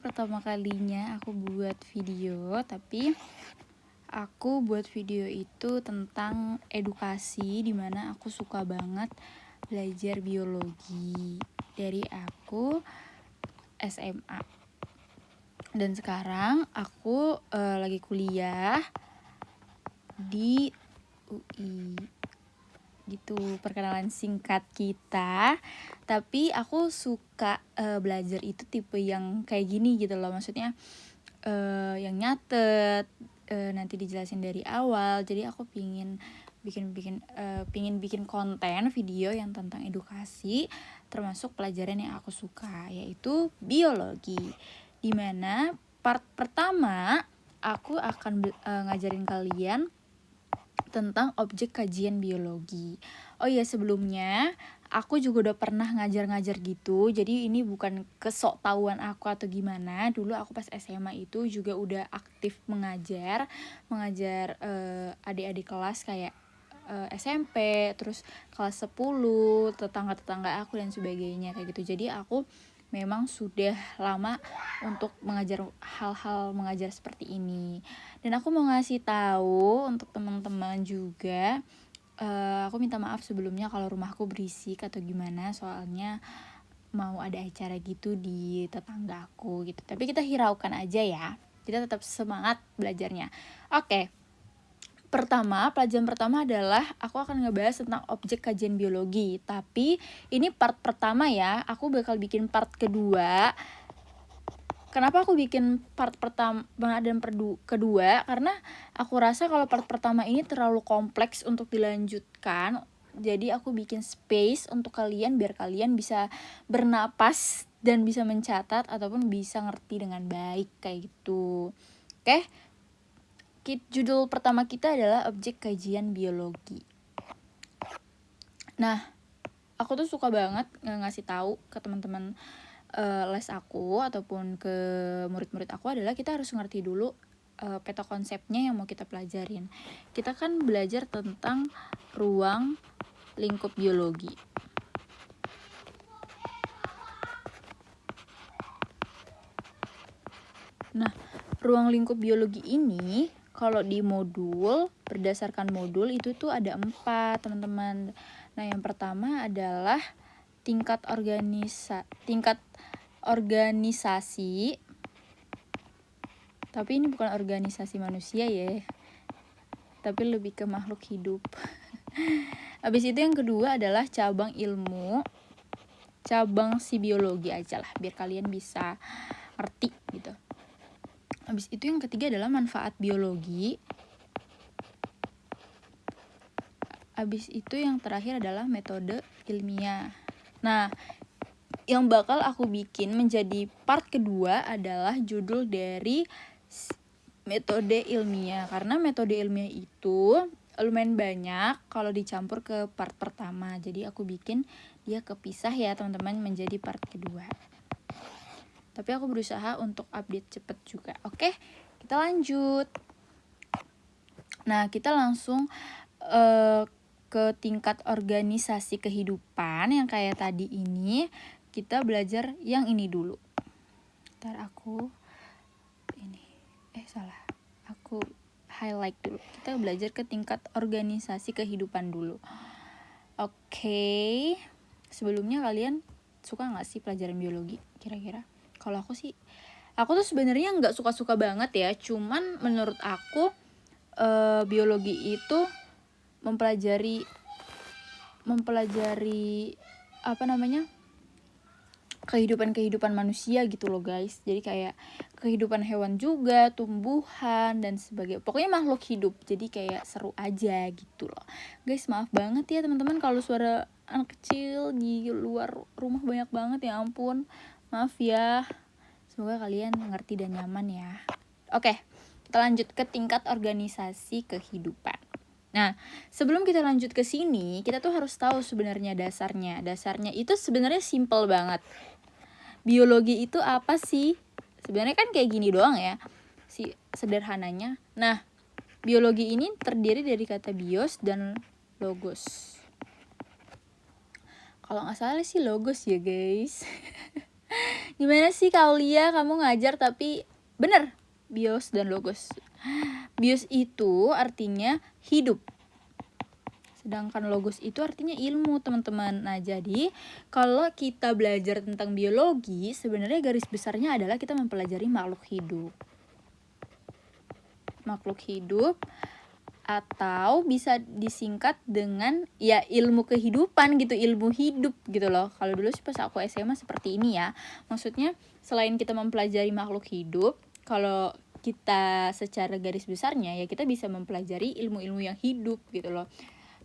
pertama kalinya aku buat video, tapi aku buat video itu tentang edukasi, dimana aku suka banget belajar biologi dari aku SMA. Dan sekarang aku lagi kuliah di UI. Gitu perkenalan singkat kita. Tapi aku suka belajar itu tipe yang kayak gini gitu loh, maksudnya yang nyatet, nanti dijelasin dari awal. Jadi aku pingin bikin konten video yang tentang edukasi, termasuk pelajaran yang aku suka, yaitu biologi. Dimana part pertama aku akan ngajarin kalian tentang objek kajian biologi. Oh iya, sebelumnya aku juga udah pernah ngajar-ngajar gitu. Jadi ini bukan kesoktahuan aku atau gimana. Dulu aku pas SMA itu juga udah aktif mengajar adik-adik kelas kayak SMP, terus kelas 10, tetangga-tetangga aku dan sebagainya kayak gitu. Jadi aku memang sudah lama untuk mengajar hal-hal mengajar seperti ini. Dan aku mau ngasih tahu untuk teman-teman juga, aku minta maaf sebelumnya kalau rumahku berisik atau gimana, soalnya mau ada acara gitu di tetanggaku gitu. Tapi kita hiraukan aja ya, kita tetap semangat belajarnya. Oke. Pelajaran pertama adalah aku akan ngebahas tentang objek kajian biologi. Tapi ini part pertama ya, aku bakal bikin part kedua. Kenapa aku bikin part pertama dan kedua? Karena aku rasa kalau part pertama ini terlalu kompleks untuk dilanjutkan. Jadi aku bikin space untuk kalian biar kalian bisa bernapas dan bisa mencatat ataupun bisa ngerti dengan baik kayak gitu. Oke? Judul pertama kita adalah objek kajian biologi. Nah, aku tuh suka banget ngasih tahu ke teman-teman les aku ataupun ke murid-murid aku adalah kita harus ngerti dulu peta konsepnya yang mau kita pelajarin. Kita kan belajar tentang ruang lingkup biologi. Nah, ruang lingkup biologi ini kalau di modul, berdasarkan modul itu tuh ada 4, teman-teman. Nah, yang pertama adalah tingkat organisasi. Tapi ini bukan organisasi manusia ya, tapi lebih ke makhluk hidup. Habis itu yang kedua adalah cabang ilmu, cabang si biologi aja lah, biar kalian bisa ngerti gitu. Habis itu yang ketiga adalah manfaat biologi. Habis itu yang terakhir adalah metode ilmiah. Nah, yang bakal aku bikin menjadi part kedua adalah judul dari metode ilmiah. Karena metode ilmiah itu lumayan banyak kalau dicampur ke part pertama. Jadi aku bikin dia kepisah ya teman-teman menjadi part kedua. Tapi aku berusaha untuk update cepet juga. Oke, kita lanjut. Nah, kita langsung ke tingkat organisasi kehidupan yang kayak tadi ini. Kita belajar yang ini dulu. Ntar aku aku highlight dulu. Kita belajar ke tingkat organisasi kehidupan dulu. Oke. Sebelumnya kalian suka gak sih pelajaran biologi kira-kira? Kalau aku sih, aku tuh sebenarnya nggak suka-suka banget ya. Cuman menurut aku biologi itu mempelajari kehidupan manusia gitu loh guys. Jadi kayak kehidupan hewan juga, tumbuhan dan sebagainya. Pokoknya makhluk hidup. Jadi kayak seru aja gitu loh. Guys, maaf banget ya teman-teman kalau suara anak kecil di luar rumah banyak banget, ya ampun. Maaf ya. Semoga kalian ngerti dan nyaman ya. Oke, kita lanjut ke tingkat organisasi kehidupan. Nah, sebelum kita lanjut ke sini, kita tuh harus tahu sebenarnya dasarnya. Dasarnya itu sebenarnya simple banget. Biologi itu apa sih? Sebenarnya kan kayak gini doang ya, sederhananya. Nah, biologi ini terdiri dari kata bios dan logos. Kalau nggak salah sih logos ya guys. Gimana sih Kaulia, kamu ngajar tapi bener, bios dan logos. Bios itu artinya hidup, sedangkan logos itu artinya ilmu, teman-teman. Nah, jadi kalau kita belajar tentang biologi, sebenarnya garis besarnya adalah kita mempelajari makhluk hidup. Makhluk hidup, atau bisa disingkat dengan ya ilmu kehidupan gitu, ilmu hidup gitu loh. Kalau dulu sih pas aku SMA seperti ini ya. Maksudnya selain kita mempelajari makhluk hidup, kalau kita secara garis besarnya ya kita bisa mempelajari ilmu-ilmu yang hidup gitu loh.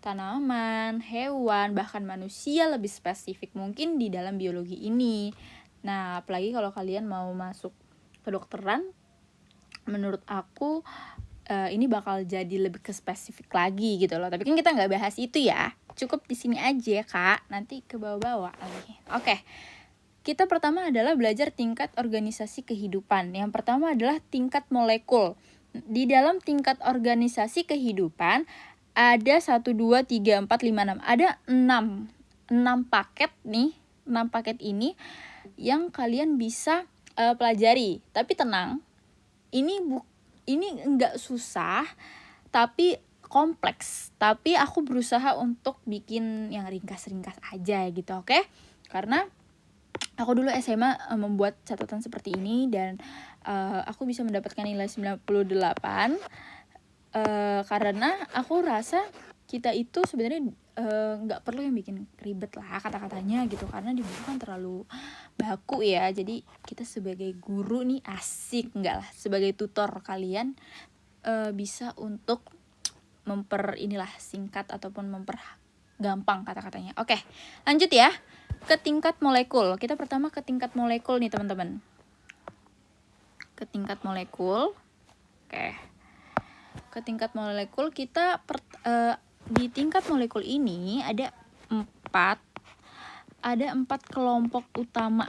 Tanaman, hewan, bahkan manusia lebih spesifik mungkin di dalam biologi ini. Nah, apalagi kalau kalian mau masuk kedokteran, menurut aku ini bakal jadi lebih ke spesifik lagi gitu loh. Tapi kan kita nggak bahas itu ya. Cukup di sini aja Kak. Nanti ke bawah-bawah lagi. Oke. Kita pertama adalah belajar tingkat organisasi kehidupan. Yang pertama adalah tingkat molekul. Di dalam tingkat organisasi kehidupan ada 1, 2, 3, 4, 5, 6. Ada 6 paket nih. 6 paket ini yang kalian bisa pelajari. Tapi tenang, ini enggak susah, tapi kompleks. Tapi aku berusaha untuk bikin yang ringkas-ringkas aja gitu, oke? Karena aku dulu SMA membuat catatan seperti ini dan aku bisa mendapatkan nilai 98 karena aku rasa kita itu sebenarnya nggak perlu yang bikin ribet lah kata-katanya gitu, karena di buku kan terlalu baku ya. Jadi kita sebagai guru nih asik enggak lah, sebagai tutor kalian bisa untuk singkat ataupun gampang kata-katanya. Oke, lanjut ya ke tingkat molekul. Kita pertama ke tingkat molekul nih teman-teman. Ke tingkat molekul. Oke. Ke tingkat molekul kita di tingkat molekul ini ada 4 kelompok utama.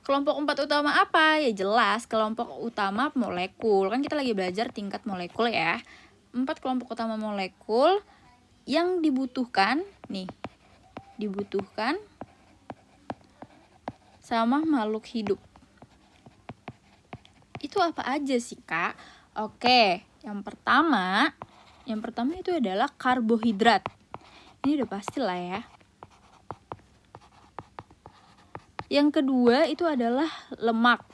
Kelompok 4 utama apa? Ya jelas, kelompok utama molekul. Kan kita lagi belajar tingkat molekul ya. 4 kelompok utama molekul yang dibutuhkan sama makhluk hidup. Itu apa aja sih, Kak? Oke, yang pertama itu adalah karbohidrat. Ini udah pasti lah ya. Yang kedua itu adalah lemak.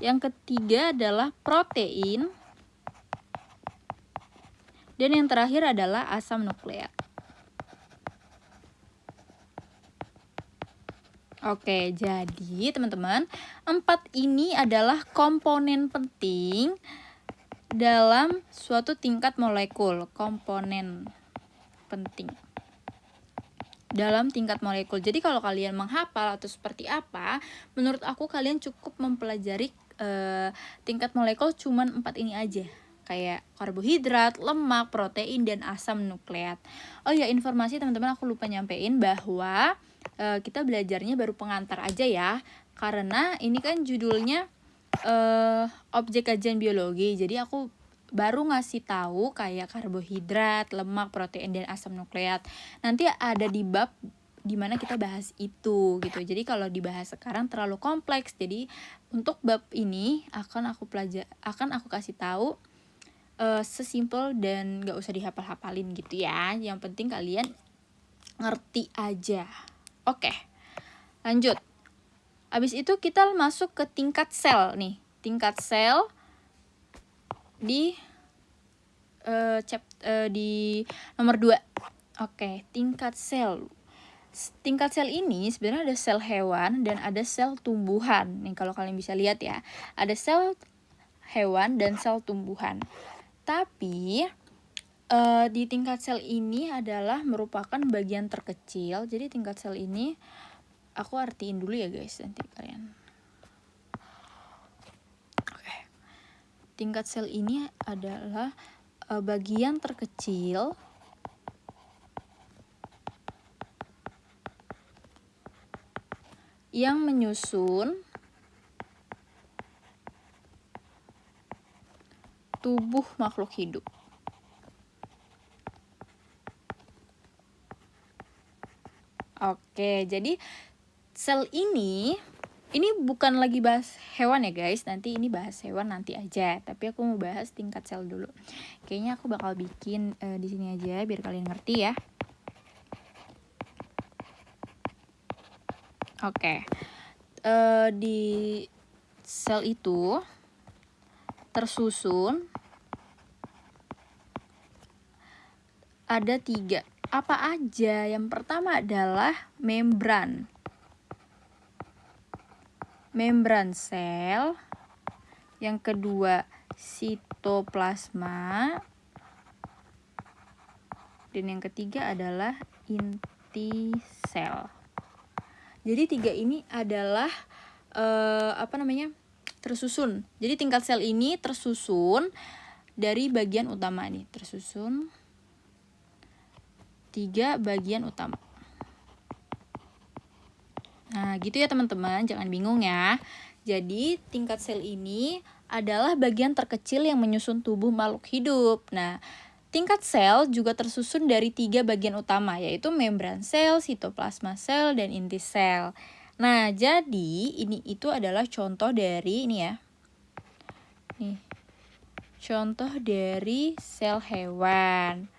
Yang ketiga adalah protein. Dan yang terakhir adalah asam nukleat. Oke, jadi teman-teman, 4 ini adalah komponen penting dalam suatu tingkat molekul. Komponen penting dalam tingkat molekul. Jadi kalau kalian menghafal atau seperti apa, menurut aku kalian cukup mempelajari tingkat molekul cuman 4 ini aja. Kayak karbohidrat, lemak, protein, dan asam nukleat. Oh ya, informasi teman-teman aku lupa nyampein bahwa kita belajarnya baru pengantar aja ya. Karena ini kan judulnya objek kajian biologi. Jadi aku baru ngasih tahu kayak karbohidrat, lemak, protein, dan asam nukleat. Nanti ada di bab dimana kita bahas itu gitu. Jadi kalau dibahas sekarang terlalu kompleks. Jadi untuk bab ini akan aku kasih tahu sesimpel dan gak usah dihafal-hafalin gitu ya. Yang penting kalian ngerti aja. Oke, lanjut. Abis itu kita masuk ke tingkat sel nih. Tingkat sel di di nomor 2. Oke, tingkat sel. Tingkat sel ini sebenarnya ada sel hewan dan ada sel tumbuhan. Nih kalau kalian bisa lihat ya, ada sel hewan dan sel tumbuhan. Tapi di tingkat sel ini adalah merupakan bagian terkecil. Jadi tingkat sel ini aku artiin dulu ya guys, nanti kalian. Tingkat sel ini adalah bagian terkecil yang menyusun tubuh makhluk hidup. Oke, jadi sel ini bukan lagi bahas hewan ya guys. Nanti ini bahas hewan nanti aja. Tapi aku mau bahas tingkat sel dulu. Kayaknya aku bakal bikin di sini aja biar kalian ngerti ya. Oke. Di sel itu tersusun ada 3. Apa aja? Yang pertama adalah membran sel. Yang kedua sitoplasma. Dan yang ketiga adalah inti sel. Jadi 3 ini adalah tersusun. Jadi tingkat sel ini tersusun dari bagian utama nih, tersusun 3 bagian utama. Nah, gitu ya teman-teman, jangan bingung ya. Jadi tingkat sel ini adalah bagian terkecil yang menyusun tubuh makhluk hidup. Nah, tingkat sel juga tersusun dari 3 bagian utama, yaitu membran sel, sitoplasma sel, dan inti sel. Nah, jadi itu adalah contoh dari ini ya. Nih. Contoh dari sel hewan.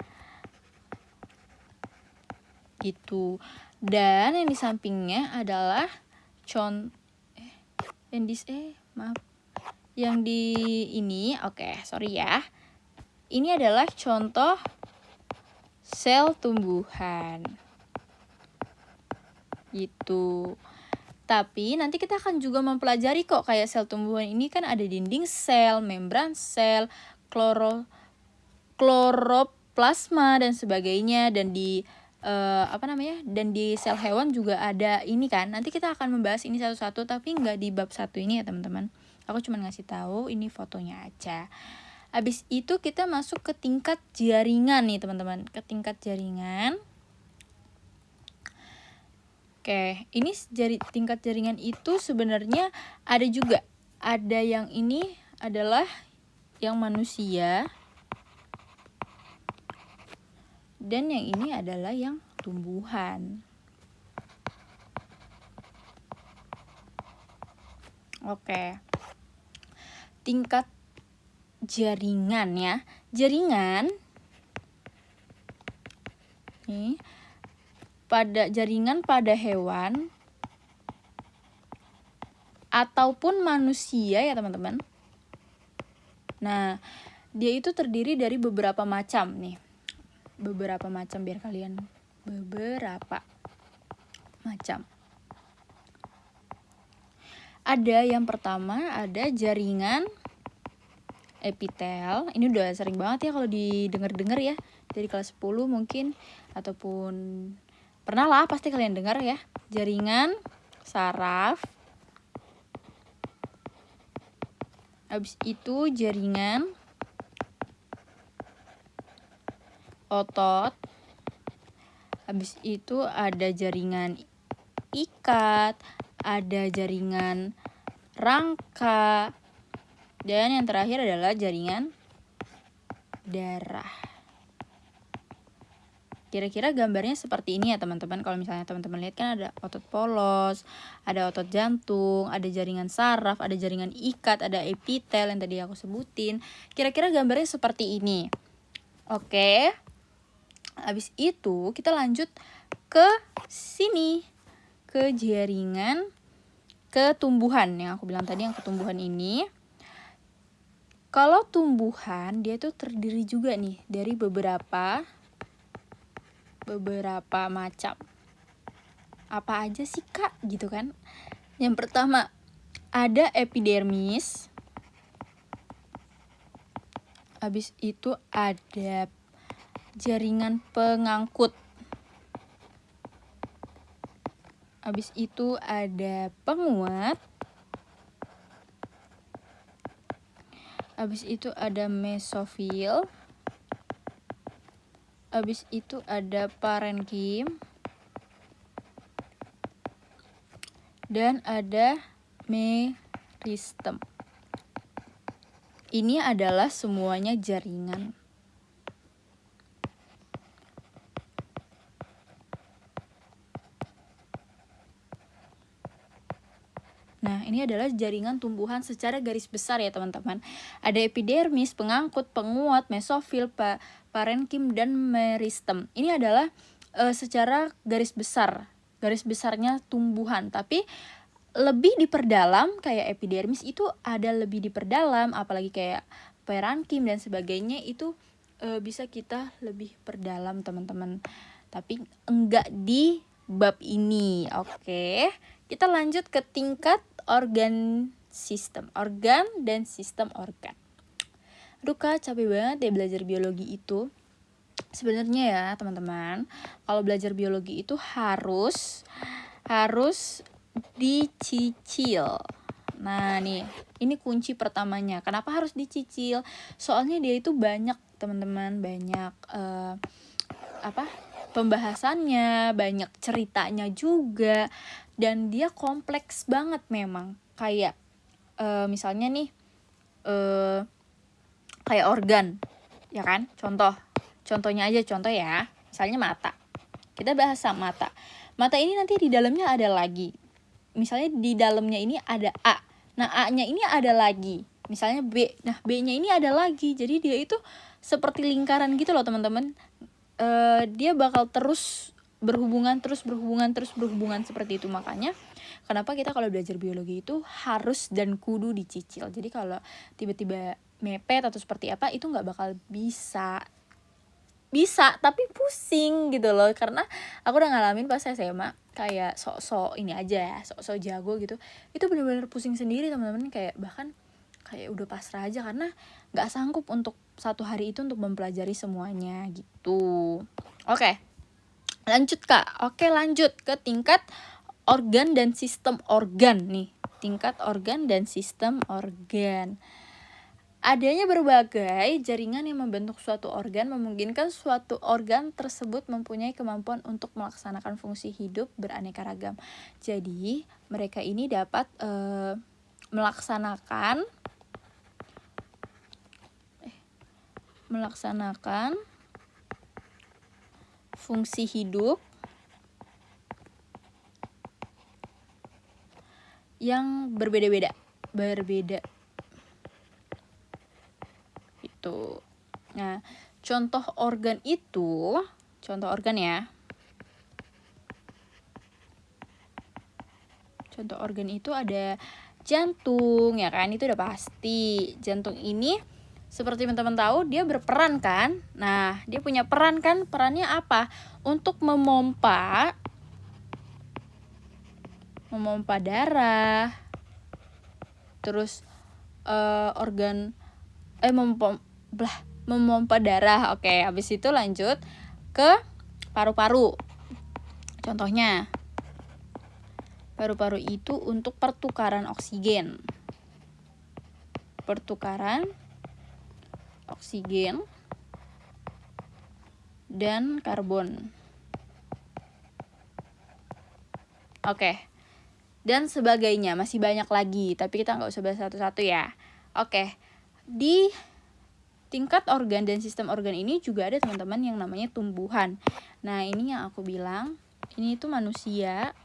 Gitu. Dan yang di sampingnya adalah yang di ini, sorry ya. Ini adalah contoh sel tumbuhan. Gitu. Tapi nanti kita akan juga mempelajari kok kayak sel tumbuhan ini kan ada dinding sel, membran sel, kloroplasma dan sebagainya, dan di dan di sel hewan juga ada ini kan. Nanti kita akan membahas ini satu-satu tapi nggak di bab 1 ini ya teman-teman. Aku cuma ngasih tahu ini fotonya aja. Habis itu kita masuk ke tingkat jaringan nih teman-teman. Ke tingkat jaringan. Oke, ini tingkat jaringan itu sebenarnya ada juga. Ada yang ini adalah yang manusia. Dan yang ini adalah yang tumbuhan. Oke. Tingkat jaringan ya. Jaringan nih pada hewan ataupun manusia ya teman-teman. Nah, dia itu terdiri dari beberapa macam nih. Beberapa macam Ada yang pertama, ada jaringan epitel. Ini udah sering banget ya kalau didengar-dengar ya. Dari kelas 10 mungkin ataupun pernah lah pasti kalian dengar ya. Jaringan saraf. Habis itu jaringan otot. Habis itu ada jaringan ikat, ada jaringan rangka, dan yang terakhir adalah jaringan darah. Kira-kira gambarnya seperti ini ya teman-teman. Kalau misalnya teman-teman lihat kan ada otot polos, ada otot jantung, ada jaringan saraf, ada jaringan ikat, ada epitel yang tadi aku sebutin. Kira-kira gambarnya seperti ini. Oke. Habis itu kita lanjut ke sini, ke jaringan ketumbuhan yang aku bilang tadi, yang ketumbuhan ini. Kalau tumbuhan dia tuh terdiri juga nih dari beberapa macam. Apa aja sih kak gitu kan? Yang pertama ada epidermis. Habis itu ada jaringan pengangkut. Habis itu ada penguat. Habis itu ada mesofil. Habis itu ada parenkim. Dan ada meristem. Ini adalah semuanya jaringan. Nah, ini adalah jaringan tumbuhan secara garis besar ya teman-teman. Ada epidermis, pengangkut, penguat, mesofil, parenkim, dan meristem. Ini adalah secara garis besarnya tumbuhan. Tapi lebih diperdalam kayak epidermis itu ada lebih diperdalam, apalagi kayak parenkim dan sebagainya itu bisa kita lebih perdalam teman-teman. Tapi enggak di bab ini. Oke. Kita lanjut ke tingkat organ dan sistem organ. Aduh Kak, capek banget ya belajar biologi itu. Sebenarnya ya teman-teman, kalau belajar biologi itu harus dicicil. Nah nih, ini kunci pertamanya. Kenapa harus dicicil? Soalnya dia itu banyak teman-teman, banyak pembahasannya, banyak ceritanya juga, dan dia kompleks banget memang. Kayak misalnya nih kayak organ, ya kan? Contohnya aja ya. Misalnya mata. Kita bahas sama mata. Mata ini nanti di dalamnya ada lagi. Misalnya di dalamnya ini ada A. Nah, A-nya ini ada lagi. Misalnya B. Nah, B-nya ini ada lagi. Jadi dia itu seperti lingkaran gitu loh, teman-teman. Dia bakal terus berhubungan seperti itu. Makanya kenapa kita kalau belajar biologi itu harus dan kudu dicicil. Jadi kalau tiba-tiba mepet atau seperti apa itu nggak bakal bisa tapi pusing gitu loh. Karena aku udah ngalamin pas SMA kayak sok-sok ini aja ya, sok-sok jago gitu. Itu benar-benar pusing sendiri teman-teman, kayak bahkan kayak udah pasrah aja karena nggak sanggup untuk satu hari itu untuk mempelajari semuanya gitu. Oke, lanjut Kak. Oke, lanjut ke tingkat organ dan sistem organ nih. Tingkat organ dan sistem organ. Adanya berbagai jaringan yang membentuk suatu organ memungkinkan suatu organ tersebut mempunyai kemampuan untuk melaksanakan fungsi hidup beraneka ragam. Jadi, mereka ini dapat melaksanakan fungsi hidup yang berbeda itu. Nah, contoh organ ya. Contoh organ itu ada jantung, ya kan? Itu udah pasti. Jantung ini seperti teman-teman tahu, dia berperan kan? Nah, dia punya peran kan? Perannya apa? Untuk memompa darah. Terus memompa darah. Oke, habis itu lanjut ke paru-paru. Contohnya, paru-paru itu untuk pertukaran oksigen dan karbon. Oke. Dan sebagainya, masih banyak lagi, tapi kita nggak usah bahas satu-satu ya. Oke. Di tingkat organ dan sistem organ ini juga ada teman-teman yang namanya tumbuhan. Nah, ini yang aku bilang, ini itu manusia.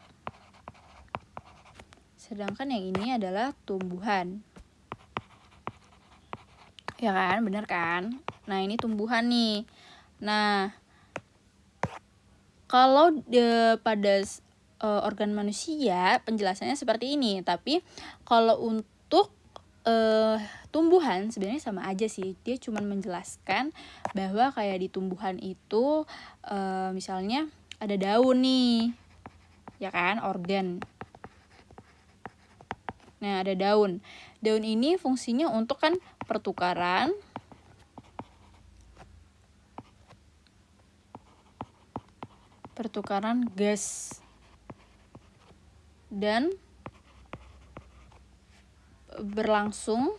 Sedangkan yang ini adalah tumbuhan. Ya kan, benar kan? Nah, ini tumbuhan nih. Nah, kalau pada organ manusia penjelasannya seperti ini, tapi kalau untuk tumbuhan sebenarnya sama aja sih. Dia cuma menjelaskan bahwa kayak di tumbuhan itu misalnya ada daun nih, ya kan, organ. Nah, ada daun. Daun ini fungsinya untuk kan pertukaran gas dan berlangsung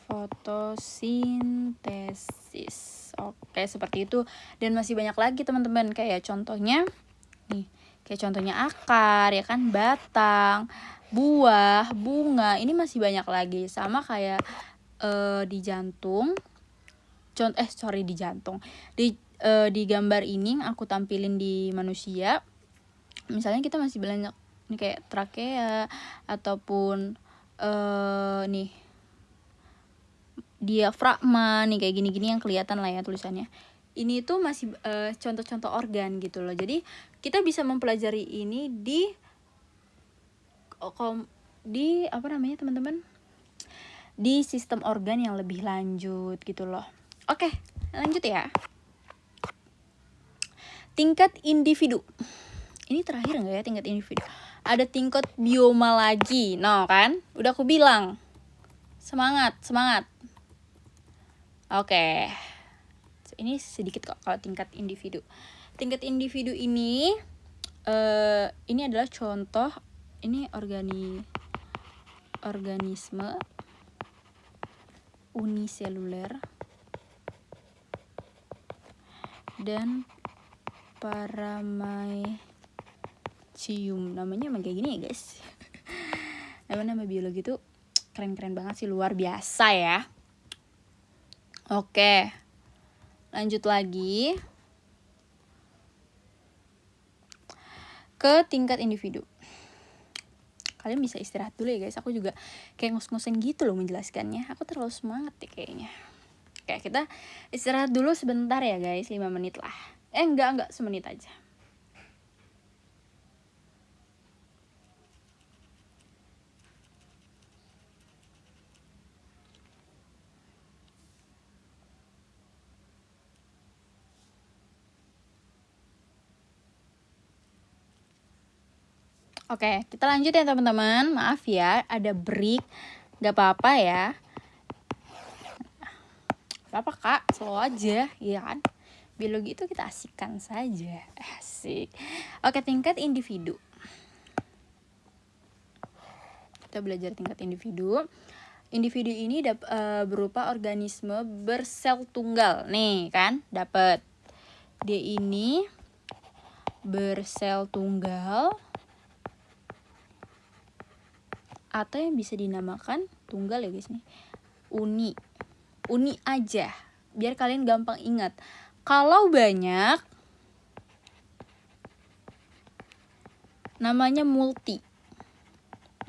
fotosintesis. Oke, seperti itu. Dan masih banyak lagi teman-teman, kayak contohnya nih, kayak contohnya akar, ya kan, batang, buah, bunga. Ini masih banyak lagi. Sama kayak di jantung. Di gambar ini aku tampilin di manusia. misalnya kita masih banyak nih kayak trakea ataupun nih diafragma nih kayak gini-gini yang kelihatan lah ya tulisannya. Ini tuh masih contoh-contoh organ gitu loh. Jadi kita bisa mempelajari ini di apa namanya teman-teman, di sistem organ yang lebih lanjut gitu loh. Oke, lanjut ya. Tingkat individu. Ini terakhir nggak ya tingkat individu? Ada tingkat bioma lagi. No kan? Udah aku bilang. Semangat. Oke. Ini sedikit kok kalau tingkat individu. Tingkat individu ini adalah contoh, ini organisme uniseluler dan paramecium. Namanya emang kayak gini ya guys. Nama biologi tuh keren-keren banget sih, luar biasa ya. Oke, lanjut lagi ke tingkat individu. Kalian bisa istirahat dulu ya guys, aku juga kayak ngos-ngosen gitu loh menjelaskannya. Aku terlalu semangat ya kayaknya. Oke, kita istirahat dulu sebentar ya guys, 5 menit lah. Enggak, semenit aja. Oke, kita lanjut ya teman-teman. Maaf ya, ada break. Gak apa-apa ya. Apa kak, slow aja, iya kan? Biologi itu kita asikkan saja. Asik. Oke, tingkat individu. Kita belajar tingkat individu. Individu ini berupa organisme bersel tunggal. Nih kan, dapat. Dia ini bersel tunggal atau yang bisa dinamakan tunggal ya guys nih. Uni aja, biar kalian gampang ingat. Kalau banyak namanya multi.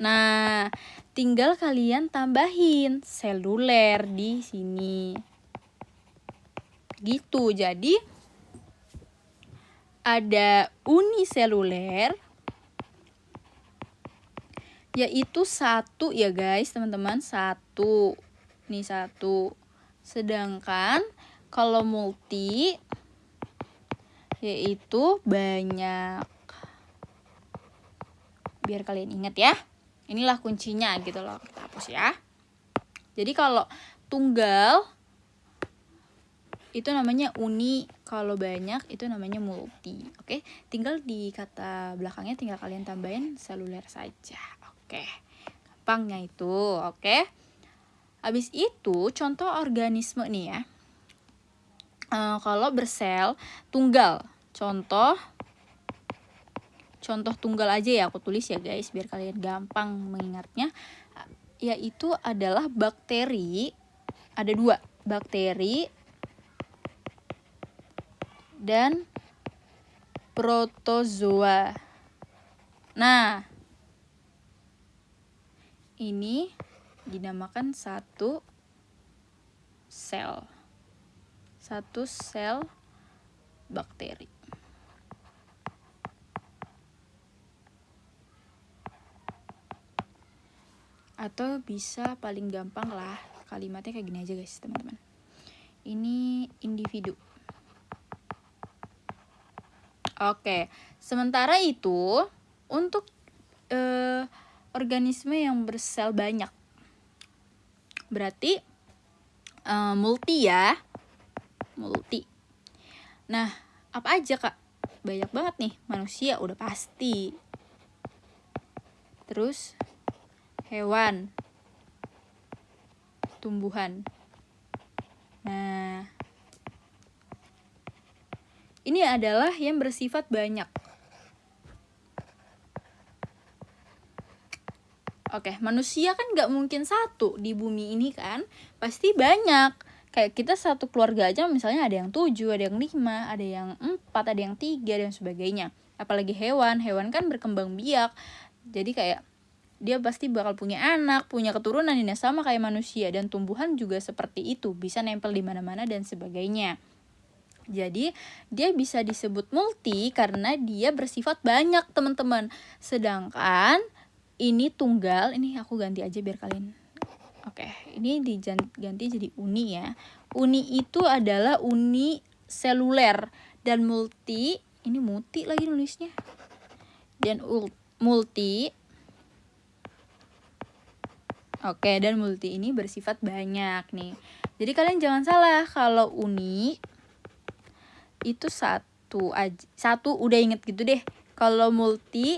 Nah, tinggal kalian tambahin seluler di sini. Gitu. Jadi ada uniseluler, yaitu 1 ya guys, teman-teman, 1. Nih 1. Sedangkan kalau multi yaitu banyak. Biar kalian ingat ya. Inilah kuncinya gitu loh. Kita hapus ya. Jadi kalau tunggal itu namanya uni, kalau banyak itu namanya multi. Oke, tinggal di kata belakangnya tinggal kalian tambahin seluler saja. Oke, gampangnya itu. Oke, habis itu contoh organisme nih ya. Kalau bersel tunggal, contoh tunggal aja ya aku tulis ya guys, biar kalian gampang mengingatnya. Yaitu adalah bakteri. Ada 2, bakteri dan protozoa. Nah, ini dinamakan satu sel bakteri. Atau bisa paling gampang lah kalimatnya kayak gini aja guys teman-teman. Ini individu. Oke, sementara itu untuk organisme yang bersel banyak, berarti multi ya, multi. Nah, apa aja kak? Banyak banget nih. Manusia udah pasti. Terus hewan, tumbuhan. Nah, ini adalah yang bersifat banyak. Oke, manusia kan gak mungkin 1 di bumi ini kan, pasti banyak. kayak kita satu keluarga aja misalnya ada yang 7, ada yang 5, ada yang 4, ada yang 3 dan sebagainya. Apalagi hewan kan berkembang biak, jadi kayak dia pasti bakal punya anak, punya keturunan ini sama kayak manusia, dan tumbuhan juga seperti itu, bisa nempel di mana-mana dan sebagainya. Jadi dia bisa disebut multi karena dia bersifat banyak, teman-teman. Sedangkan ini tunggal, ini aku ganti aja biar kalian. Oke, ini diganti jadi uni ya. Uni itu adalah uni seluler, dan multi, ini multi lagi nulisnya. Dan multi, oke, dan multi ini bersifat banyak nih. Jadi kalian jangan salah, kalau uni itu satu udah inget gitu deh. Kalau multi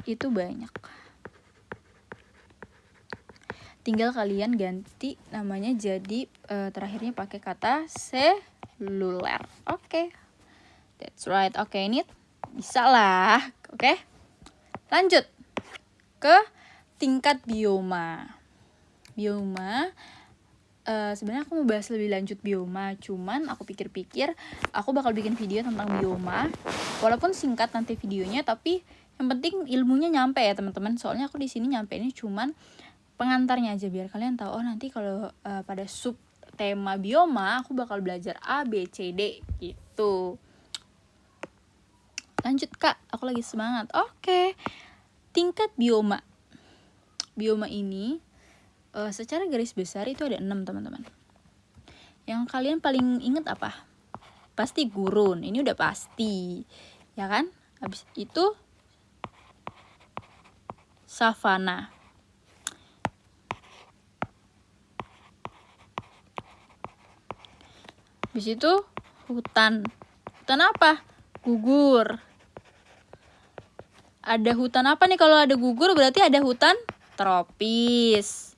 itu banyak. Tinggal kalian ganti namanya jadi terakhirnya pakai kata seluler. Oke. That's right. Oke, ini bisa lah. Oke. Lanjut ke tingkat bioma. Sebenarnya aku mau bahas lebih lanjut bioma, cuman aku pikir-pikir aku bakal bikin video tentang bioma, walaupun singkat nanti videonya, tapi yang penting ilmunya nyampe ya teman-teman. Soalnya aku di sini nyampe ini cuman pengantarnya aja biar kalian tahu, oh nanti kalau pada sub tema bioma aku bakal belajar A, B, C, D gitu. Lanjut Kak, aku lagi semangat. Oke. Tingkat bioma. Bioma ini secara garis besar itu ada 6 teman-teman. Yang kalian paling inget apa? Pasti gurun, ini udah pasti, ya kan? Habis itu savana. Habis itu hutan. Hutan apa? Gugur. Ada hutan apa nih? Kalau ada gugur berarti ada hutan tropis.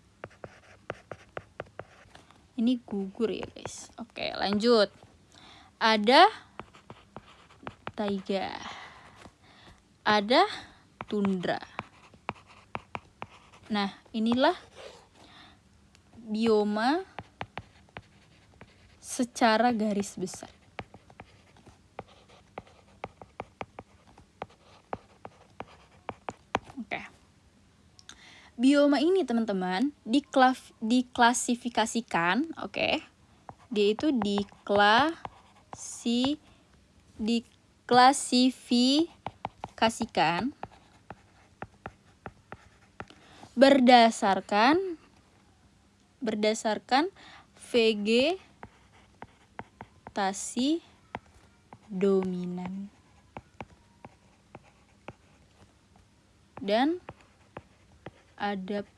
Ini gugur ya guys. Oke, lanjut. Ada taiga. Ada tundra. Nah, inilah bioma secara garis besar. Oke. Bioma ini teman-teman diklasifikasikan, oke. Dia itu diklasifikasikan berdasarkan vegetasi dominan dan adaptasi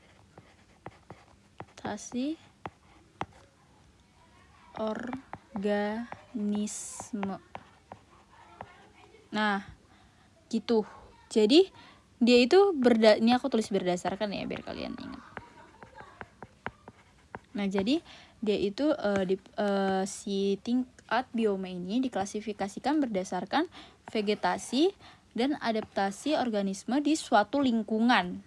organisme. Nah, gitu. Jadi dia itu ini aku tulis berdasarkan ya biar kalian ingat. Nah, jadi dia itu si tingkat bioma ini diklasifikasikan berdasarkan vegetasi dan adaptasi organisme di suatu lingkungan.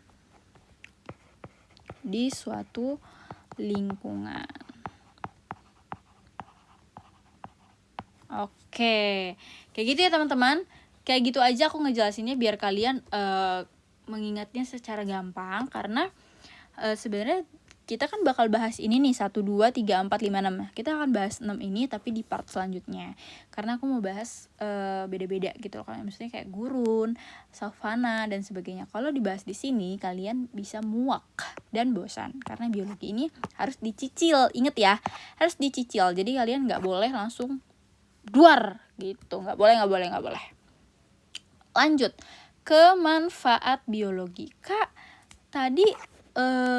Oke, kayak gitu ya teman-teman. Kayak gitu aja aku ngejelasinnya biar kalian mengingatnya secara gampang. Karena sebenarnya kita kan bakal bahas ini nih 1, 2, 3, 4, 5, 6. Kita akan bahas 6 ini tapi di part selanjutnya. Karena aku mau bahas beda-beda gitu loh. Maksudnya kayak gurun, savana dan sebagainya. Kalau dibahas di sini kalian bisa muak dan bosan. Karena biologi ini harus dicicil. Ingat ya, harus dicicil. Jadi kalian gak boleh langsung duar gitu. Gak boleh. Lanjut ke manfaat biologi. Kak, tadi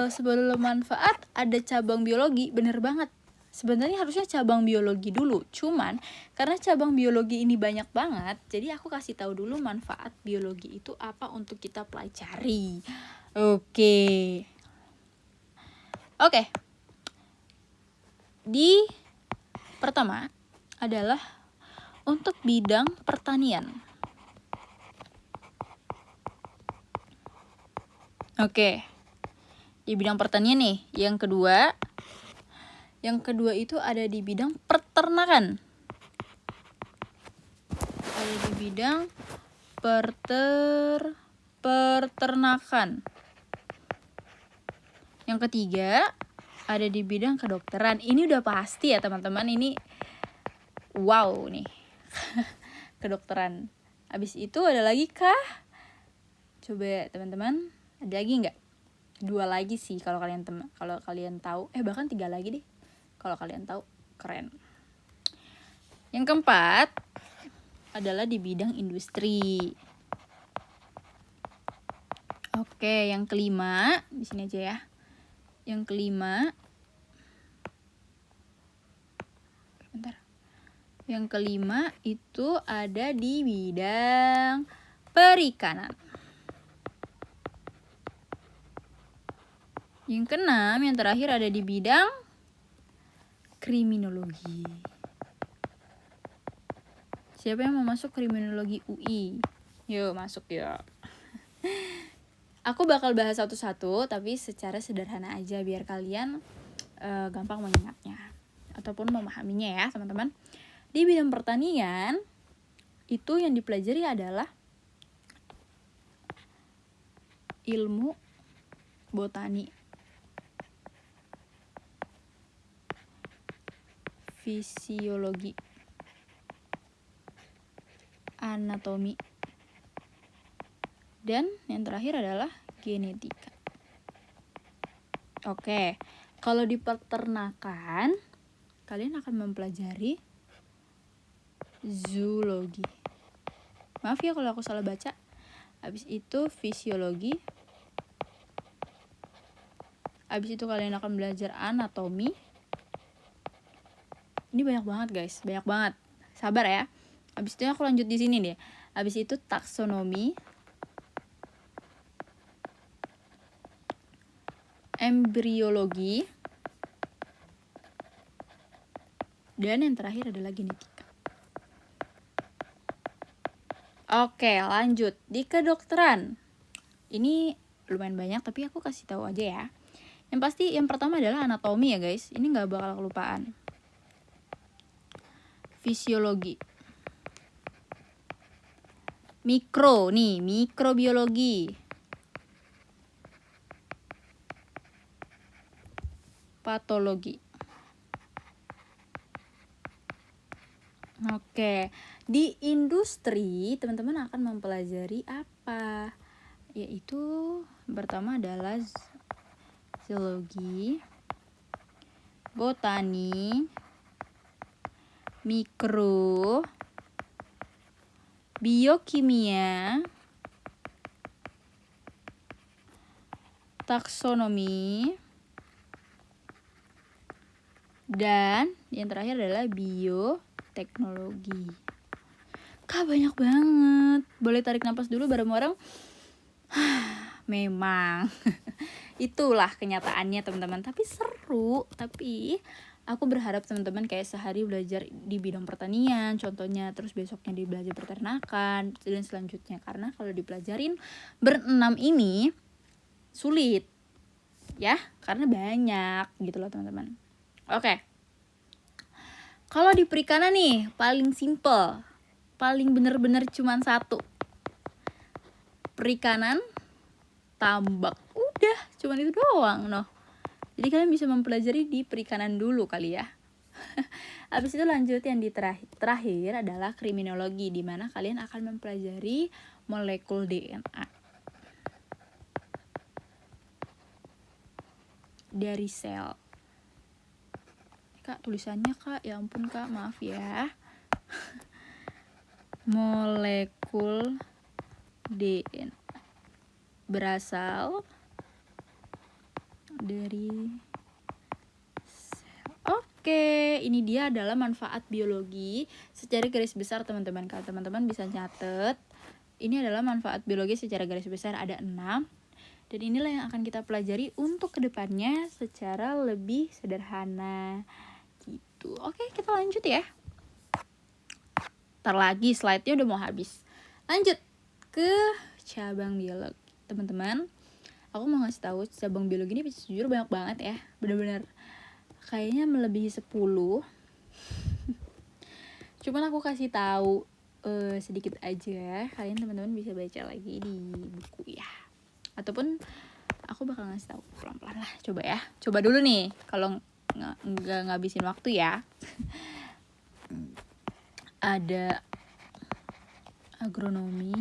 sebelum manfaat ada cabang biologi, bener banget. Sebenarnya harusnya cabang biologi dulu, cuman karena cabang biologi ini banyak banget, jadi aku kasih tahu dulu manfaat biologi itu apa untuk kita pelajari. Oke. Di pertama adalah untuk bidang pertanian. Oke. Di bidang pertanian nih. Yang kedua, Yang kedua itu ada di bidang peternakan. Ada di bidang peternakan. Yang ketiga ada di bidang kedokteran. Ini udah pasti ya teman-teman, ini wow nih. Kedokteran. Habis itu ada lagi kah? Coba teman-teman, ada lagi nggak? 2 lagi sih kalau kalian tahu. Bahkan 3 lagi deh. Kalau kalian tahu, keren. Yang keempat adalah di bidang industri. Oke, yang kelima di sini aja ya. Yang kelima, Yang kelima itu ada di bidang perikanan. Yang keenam, yang terakhir ada di bidang kriminologi. Siapa yang mau masuk kriminologi UI? Yuk masuk yuk. Aku bakal bahas satu-satu, tapi secara sederhana aja biar kalian gampang mengingatnya ataupun memahaminya ya teman-teman. Di bidang pertanian itu yang dipelajari adalah ilmu botani, fisiologi, anatomi, dan yang terakhir adalah genetika. Oke, kalau di peternakan kalian akan mempelajari zoologi. Maaf ya kalau aku salah baca. Habis itu fisiologi. Habis itu kalian akan belajar anatomi. Ini banyak banget guys, banyak banget. Sabar ya. Habis itu aku lanjut di sini deh. Habis itu taksonomi, embriologi, dan yang terakhir adalah genetika. Oke, lanjut di kedokteran. Ini lumayan banyak tapi aku kasih tahu aja ya. Yang pasti yang pertama adalah anatomi ya guys. Ini nggak bakal kelupaan. Fisiologi. Mikrobiologi. Patologi. Oke, di industri teman-teman akan mempelajari apa? Yaitu pertama adalah zoologi, botani, mikro, biokimia, taksonomi, dan yang terakhir adalah bioteknologi. Kak, banyak banget. Boleh tarik nafas dulu bareng-bareng. Memang itulah kenyataannya teman-teman. Tapi seru. Tapi aku berharap teman-teman kayak sehari belajar di bidang pertanian contohnya, terus besoknya di belajar peternakan dan selanjutnya. Karena kalau dipelajarin berenam ini sulit ya, karena banyak gitu loh teman-teman. Oke. Kalau di perikanan nih paling simple, paling bener-bener cuman satu. Perikanan, tambak. Udah, cuman itu doang noh. Jadi kalian bisa mempelajari di perikanan dulu kali ya. Habis itu lanjut yang di terakhir adalah kriminologi, di mana kalian akan mempelajari molekul DNA dari sel. Kak, tulisannya Kak, ya ampun Kak, maaf ya. Molekul DNA berasal dari sel. Oke, ini dia adalah manfaat biologi secara garis besar teman-teman. Kalau teman-teman bisa catat, ini adalah manfaat biologi secara garis besar ada 6. Dan inilah yang akan kita pelajari untuk kedepannya secara lebih sederhana gitu. Oke, kita lanjut ya. Ntar lagi slide-nya udah mau habis. Lanjut ke cabang biologi. Teman-teman, aku mau ngasih tahu cabang biologi ini jujur banyak banget ya. Bener-bener kayaknya melebihi 10. Cuman aku kasih tahu sedikit aja, kalian teman-teman bisa baca lagi di buku ya, ataupun aku bakal ngasih tahu pelan-pelan lah. Coba dulu nih, kalau nggak ngabisin waktu ya. Ada agronomi,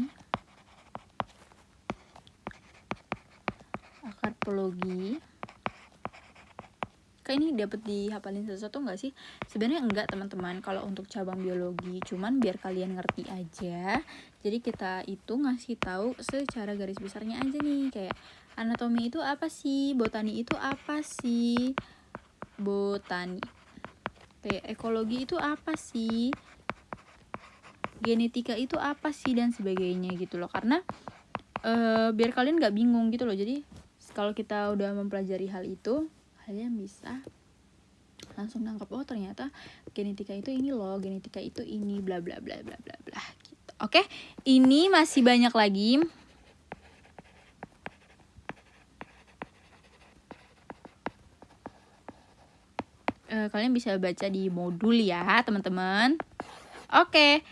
akarpologi. Kayak ini dapat dihafalin satu-satu nggak sih? Sebenarnya enggak teman-teman, kalau untuk cabang biologi, cuman biar kalian ngerti aja. Jadi kita itu ngasih tahu secara garis besarnya aja nih, kayak anatomi itu apa sih, botani itu apa sih, kayak ekologi itu apa sih, genetika itu apa sih, dan sebagainya gitu loh. Karena biar kalian nggak bingung gitu loh. Jadi kalau kita udah mempelajari hal itu, kalian bisa langsung nangkep, oh ternyata genetika itu ini loh, genetika itu ini, bla bla bla bla bla bla gitu. Oke, ini masih banyak lagi. Kalian bisa baca di modul ya teman-teman. Oke,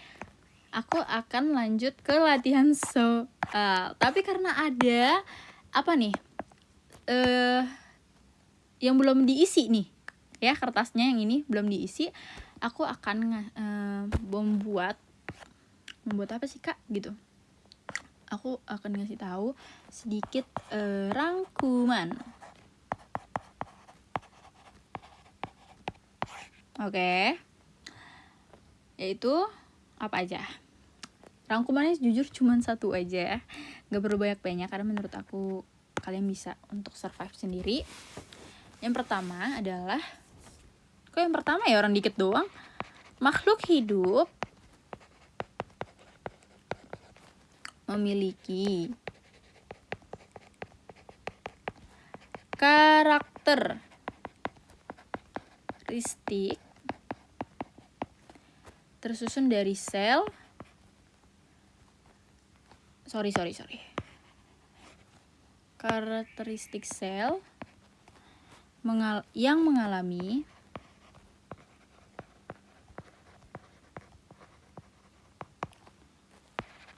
aku akan lanjut ke latihan soal. Tapi karena ada apa nih, yang belum diisi nih ya, kertasnya yang ini belum diisi, aku akan membuat apa sih kak gitu. Aku akan ngasih tahu sedikit rangkuman. Oke. Yaitu apa aja? Rangkumannya jujur cuma satu aja, gak perlu banyak-banyak, karena menurut aku kalian bisa untuk survive sendiri. Yang pertama adalah, kok yang pertama ya orang dikit doang? Makhluk hidup memiliki karakteristik tersusun dari sel. Karakteristik sel yang mengalami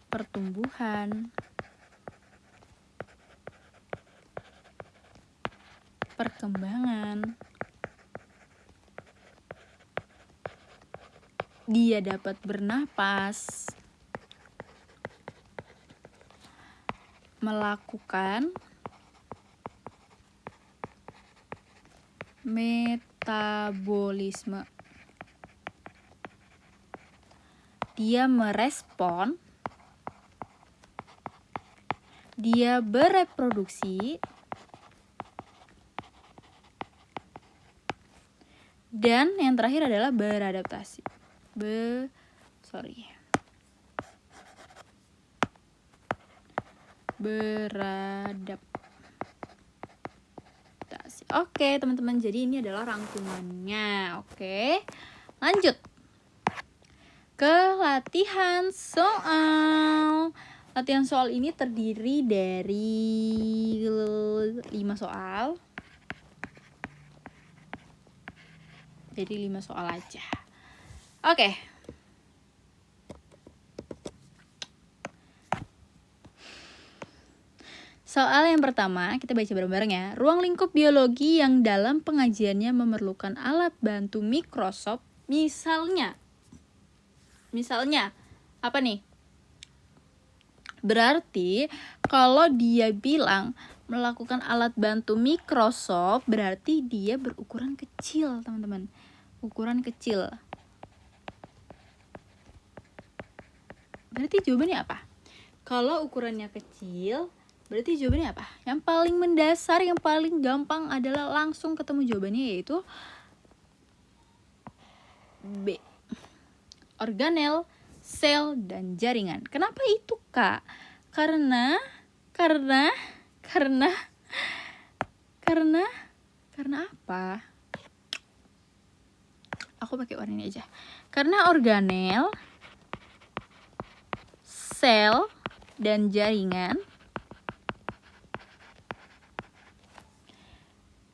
pertumbuhan, perkembangan, dia dapat bernapas, melakukan metabolisme, dia merespon, dia bereproduksi, dan yang terakhir adalah beradaptasi. Beradaptasi. Oke, teman-teman, jadi ini adalah rangkumannya. Oke, lanjut ke latihan soal. Latihan soal ini terdiri dari 5 soal. Jadi 5 soal aja. Oke. Soal yang pertama, kita baca bareng-bareng ya. Ruang lingkup biologi yang dalam pengajiannya memerlukan alat bantu Microsoft, misalnya apa nih? Berarti kalau dia bilang melakukan alat bantu Microsoft, berarti dia berukuran kecil, teman-teman. Ukuran kecil. Berarti jawabannya apa? Kalau ukurannya kecil, berarti jawabannya apa? Yang paling mendasar, yang paling gampang adalah langsung ketemu jawabannya, yaitu B. Organel, sel, dan jaringan. Kenapa itu, Kak? Karena apa? Aku pakai warna ini aja. Karena organel, sel, dan jaringan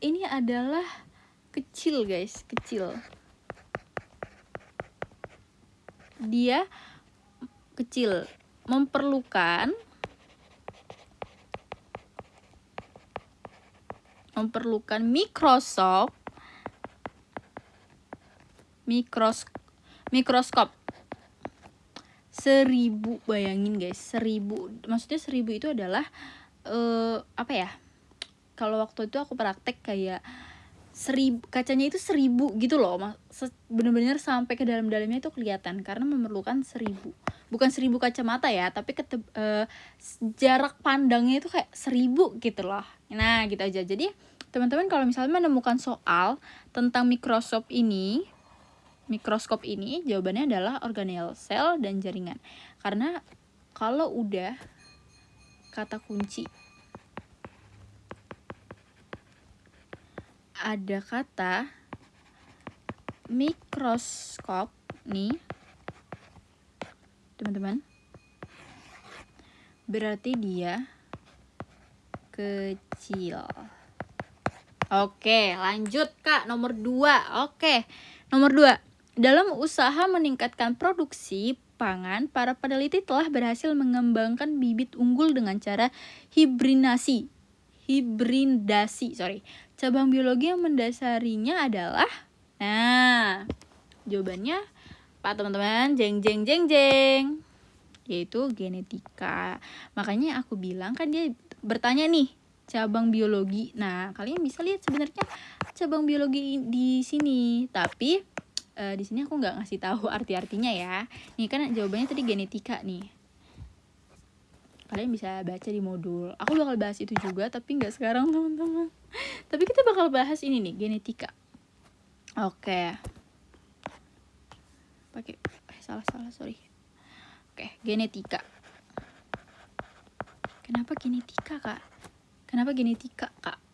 ini adalah kecil guys, kecil. Dia kecil, memerlukan mikroskop 1000. Bayangin guys, 1000. Maksudnya 1000 itu adalah apa ya? Kalau waktu itu aku praktek kayak 1000, kacanya itu 1000 gitu loh, bener-bener sampai ke dalam-dalamnya itu kelihatan, karena memerlukan 1000, bukan 1000 kacamata ya, tapi jarak pandangnya itu kayak 1000 gitu loh. Nah gitu aja. Jadi teman-teman kalau misalnya menemukan soal tentang mikroskop ini, jawabannya adalah organel, sel, dan jaringan. Karena kalau udah kata kunci ada kata mikroskop nih teman-teman, berarti dia kecil. Oke, lanjut Kak, nomor 2. Oke, nomor 2. Dalam usaha meningkatkan produksi pangan, para peneliti telah berhasil mengembangkan bibit unggul dengan cara hibridasi. Cabang biologi yang mendasarinya adalah, nah, jawabannya Pak teman-teman, jeng, yaitu genetika. Makanya aku bilang kan dia bertanya nih, cabang biologi. Nah, kalian bisa lihat sebenarnya cabang biologi di sini, tapi di sini aku nggak ngasih tahu arti-artinya ya. Nih kan jawabannya tadi genetika nih. Kalian bisa baca di modul. Aku bakal bahas itu juga, tapi nggak sekarang teman-teman. Tapi kita bakal bahas ini nih, genetika. Oke. Pakai salah sorry. Oke, genetika. Kenapa genetika, Kak?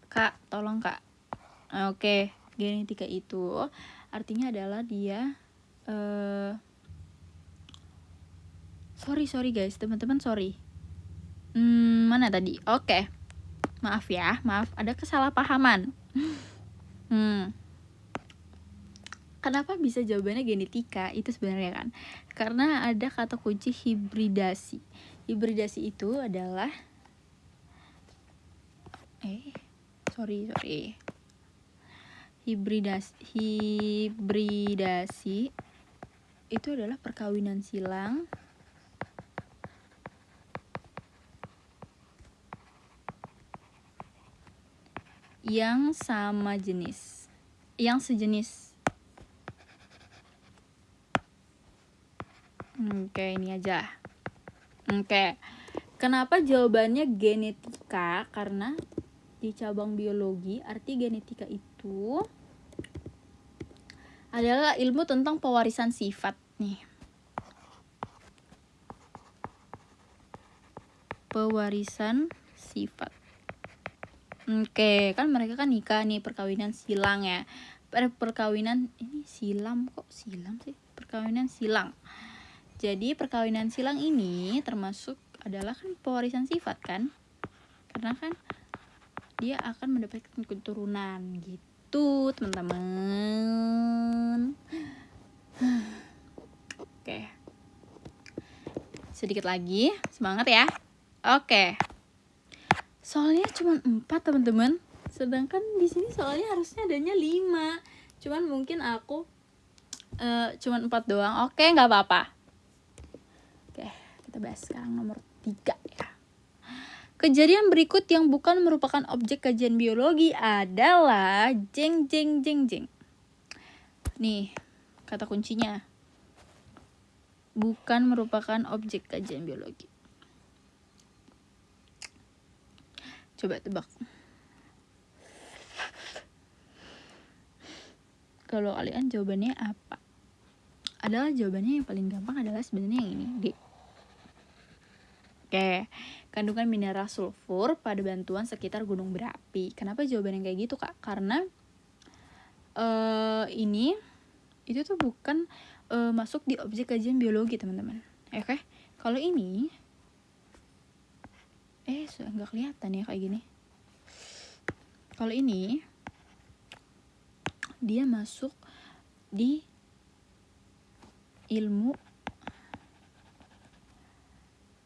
Kak, tolong Kak. Oke, genetika itu artinya adalah dia sorry guys, teman-teman, sorry. Mana tadi? Oke. Maaf ada kesalahpahaman. Kenapa bisa jawabannya genetika? Itu sebenarnya kan karena ada kata kunci hibridasi. Hibridasi itu adalah hibridasi itu adalah perkawinan silang yang sejenis. Oke, ini aja. Oke. Kenapa jawabannya genetika? Karena di cabang biologi, arti genetika itu adalah ilmu tentang pewarisan sifat nih. Pewarisan sifat. Oke, kan mereka kan nikah nih, perkawinan silang ya. Perkawinan ini silam sih? Perkawinan silang. Jadi perkawinan silang ini termasuk adalah kan pewarisan sifat kan? Karena kan dia akan mendapatkan keturunan gitu, teman-teman. Oke. Sedikit lagi, semangat ya. Oke. Soalnya cuma 4 teman-teman. Sedangkan di sini soalnya harusnya adanya 5. Cuman mungkin aku cuma 4 doang. Oke, enggak apa-apa. Oke, kita bahas sekarang nomor 3 ya. Kejadian berikut yang bukan merupakan objek kajian biologi adalah jeng. Nih, kata kuncinya. Bukan merupakan objek kajian biologi. Coba tebak. Kalau kalian jawabannya apa? Jawabannya yang paling gampang adalah sebenarnya yang ini, D. Oke, kandungan mineral sulfur pada bantuan sekitar gunung berapi. Kenapa jawabannya kayak gitu, Kak? Karena ini itu tuh bukan masuk di objek kajian biologi, teman-teman. Oke, kalau ini nggak kelihatan ya kayak gini. Kalau ini dia masuk di ilmu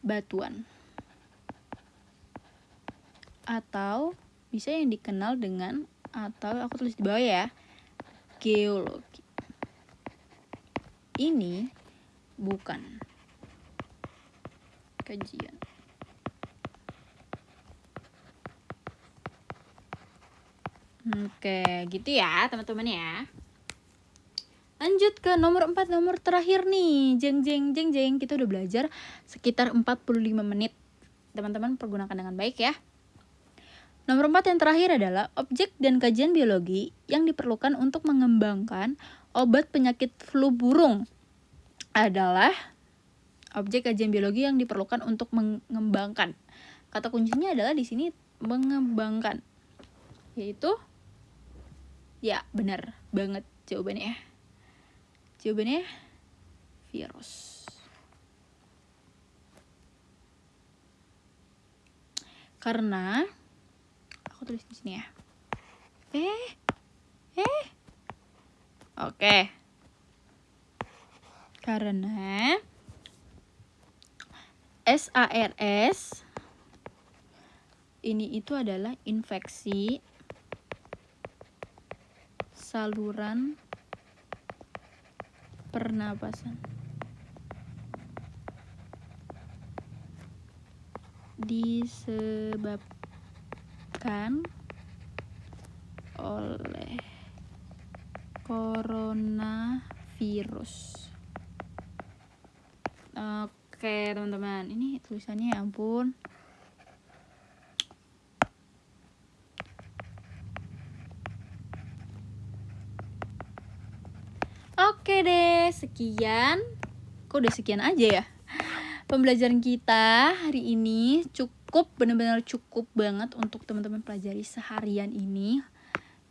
batuan, atau bisa yang dikenal dengan, atau aku tulis di bawah ya, geologi. Ini bukan kajian. Oke, gitu ya teman-teman ya. Lanjut ke nomor 4, nomor terakhir nih. Jeng. Kita udah belajar sekitar 45 menit. Teman-teman pergunakan dengan baik ya. Nomor 4 yang terakhir adalah objek dan kajian biologi yang diperlukan untuk mengembangkan obat penyakit flu burung. Adalah objek kajian biologi yang diperlukan untuk mengembangkan. Kata kuncinya adalah di sini mengembangkan. Yaitu ya benar banget jawabannya. Jawabannya virus. Karena aku tulis di sini ya. Oke. Karena SARS ini itu adalah infeksi saluran pernapasan. Disebabkan oleh coronavirus. Oke teman-teman, ini tulisannya ya ampun. Oke deh, sekian. Kok udah sekian aja ya pembelajaran kita hari ini. Cukup, benar-benar cukup banget untuk teman-teman pelajari seharian ini.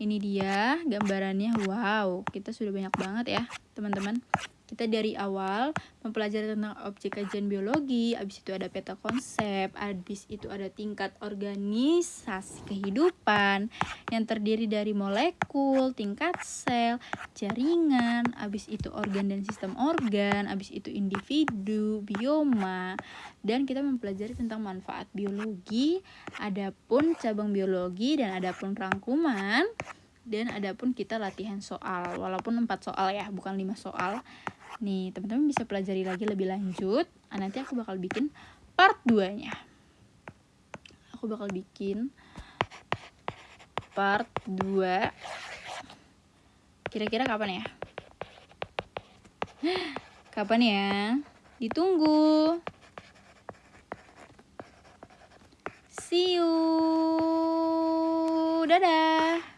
Ini dia gambarannya. Wow, kita sudah banyak banget ya teman-teman. Kita dari awal mempelajari tentang objek kajian biologi, habis itu ada peta konsep, habis itu ada tingkat organisasi kehidupan yang terdiri dari molekul, tingkat sel, jaringan, habis itu organ dan sistem organ, habis itu individu, bioma, dan kita mempelajari tentang manfaat biologi, adapun cabang biologi, dan adapun rangkuman, dan adapun kita latihan soal, walaupun 4 soal ya, bukan 5 soal. Nih, teman-teman bisa pelajari lagi lebih lanjut. Nanti aku bakal bikin part 2-nya. Aku bakal bikin part 2. Kira-kira kapan ya? Kapan ya? Ditunggu. See you. Dadah.